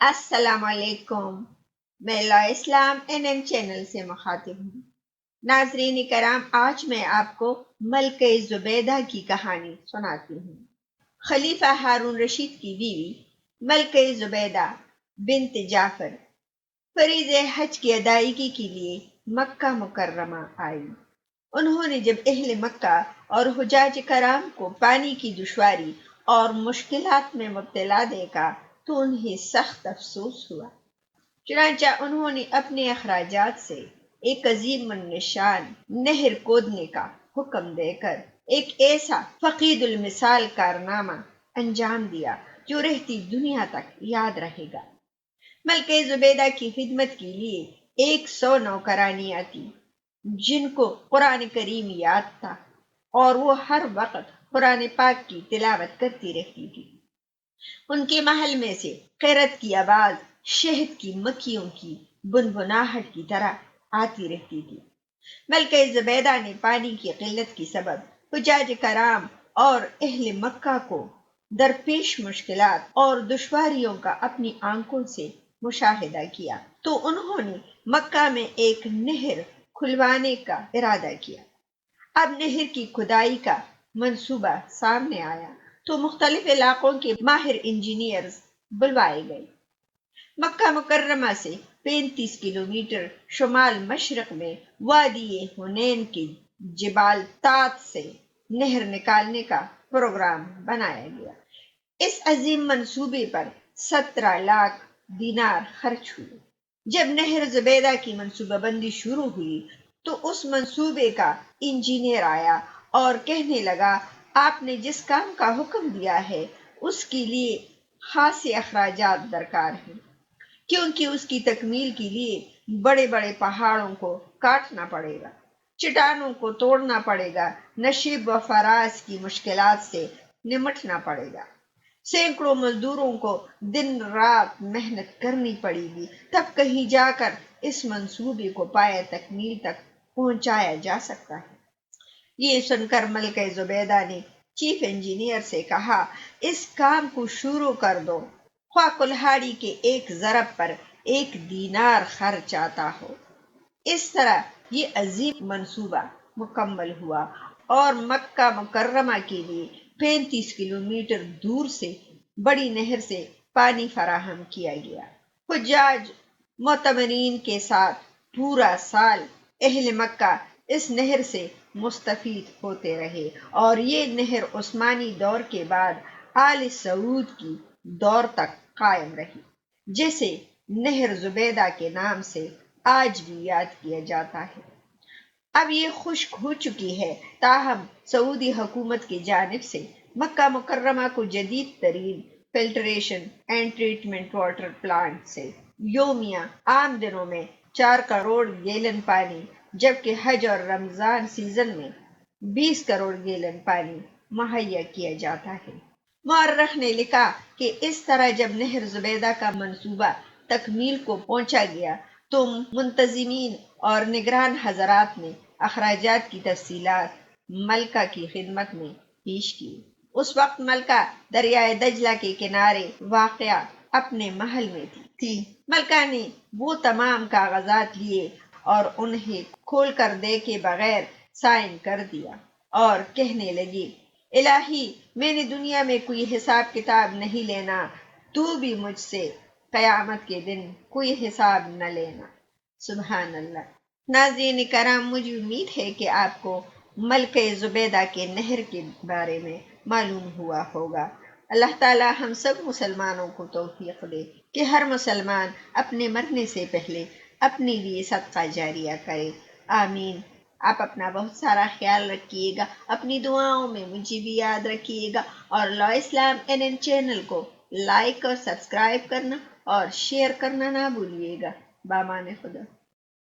السلام علیکم، میں لا اسلام NN چینل سے مخاطب ہوں۔ ناظرین کرام، آج میں آپ کو ملکہ زبیدہ کی کہانی سناتی ہوں۔ خلیفہ ہارون رشید کی بیوی ملکہ زبیدہ بنت جعفر فریض حج کی ادائیگی کے لیے مکہ مکرمہ آئی۔ انہوں نے جب اہل مکہ اور حجاج کرام کو پانی کی دشواری اور مشکلات میں مبتلا دیکھا تو انہیں سخت افسوس ہوا۔ چنانچہ انہوں نے اپنے اخراجات سے ایک عظیم النشان نہر کھودنے کا حکم دے کر ایک ایسا فقید المثال کارنامہ انجام دیا جو رہتی دنیا تک یاد رہے گا۔ ملکہ زبیدہ کی خدمت کے لیے 100 نوکرانیاں تھیں جن کو قرآن کریم یاد تھا اور وہ ہر وقت قرآن پاک کی تلاوت کرتی رہتی تھی۔ ان کے محل میں سے قیرت کی آواز شہد کی مکھیوں کی بنبناہٹ کی طرح آتی رہتی تھی۔ ملکہ زبیدہ نے پانی کی قلت کی سبب حجاج کرام اور اہل مکہ کو درپیش مشکلات اور دشواریوں کا اپنی آنکھوں سے مشاہدہ کیا تو انہوں نے مکہ میں ایک نہر کھلوانے کا ارادہ کیا۔ اب نہر کی کھدائی کا منصوبہ سامنے آیا تو مختلف علاقوں کے ماہر انجینئرز بلوائے گئے۔ مکہ مکرمہ سے 35 کلومیٹر شمال مشرق میں وادی حنین کے جبال طات سے نہر نکالنے کا پروگرام بنایا گیا۔ اس عظیم منصوبے پر 17 لاکھ دینار خرچ ہوئے۔ جب نہر زبیدہ کی منصوبہ بندی شروع ہوئی تو اس منصوبے کا انجینئر آیا اور کہنے لگا، آپ نے جس کام کا حکم دیا ہے اس کے لیے خاصے اخراجات درکار ہیں، کیونکہ اس کی تکمیل کے لیے بڑے بڑے پہاڑوں کو کاٹنا پڑے گا، چٹانوں کو توڑنا پڑے گا، نشیب و فراز کی مشکلات سے نمٹنا پڑے گا، سینکڑوں مزدوروں کو دن رات محنت کرنی پڑے گی، تب کہیں جا کر اس منصوبے کو پایہ تکمیل تک پہنچایا جا سکتا ہے۔ یہ سن کر ملکہ زبیدہ نے چیف انجینئر سے کہا، اس کام کو شروع کر دو، خواہ کلہاڑی کے ایک ضرب پر 1 دینار خرچ آتا ہو۔ اس طرح یہ عظیم منصوبہ مکمل ہوا اور مکہ مکرمہ کے لیے 35 کلومیٹر دور سے بڑی نہر سے پانی فراہم کیا گیا۔ حجاج معتمرین کے ساتھ پورا سال اہل مکہ اس نہر سے مستفید ہوتے رہے اور یہ نہر عثمانی دور کے بعد آل سعود کی دور تک قائم رہی، جسے نہر زبیدہ کے نام سے آج بھی یاد کیا جاتا ہے۔ اب یہ خشک ہو چکی ہے، تاہم سعودی حکومت کی جانب سے مکہ مکرمہ کو جدید ترین filtration and treatment water plant سے یومیہ عام دنوں میں 4 کروڑ گیلن پانی، جبکہ حج اور رمضان سیزن میں 20 کروڑ گیلن پانی مہیا کیا جاتا ہے۔ مورخ نے لکھا کہ اس طرح جب نہر زبیدہ کا منصوبہ تکمیل کو پہنچا گیا تو منتظمین اور نگران حضرات نے اخراجات کی تفصیلات ملکہ کی خدمت میں پیش کی۔ اس وقت ملکہ دریائے دجلہ کے کنارے واقع اپنے محل میں تھی۔ ملکہ نے وہ تمام کاغذات لیے اور انہیں کھول کر دیکھے بغیر سائن کر دیا اور کہنے لگی، الہی، میں نے دنیا میں کوئی حساب کتاب نہیں لینا، تو بھی مجھ سے قیامت کے دن کوئی حساب نہ لینا۔ سبحان اللہ۔ ناظرین کرام، مجھے امید ہے کہ آپ کو ملکہ زبیدہ کے نہر کے بارے میں معلوم ہوا ہوگا۔ اللہ تعالی ہم سب مسلمانوں کو توفیق دے کہ ہر مسلمان اپنے مرنے سے پہلے اپنے لیے صدقہ جاریہ کرے۔ آمین۔ آپ اپنا بہت سارا خیال رکھیے گا، اپنی دعاؤں میں مجھے بھی یاد رکھیے گا اور لا اسلام NN چینل کو لائک اور سبسکرائب کرنا اور شیئر کرنا نہ بھولیے گا۔ بامان خدا۔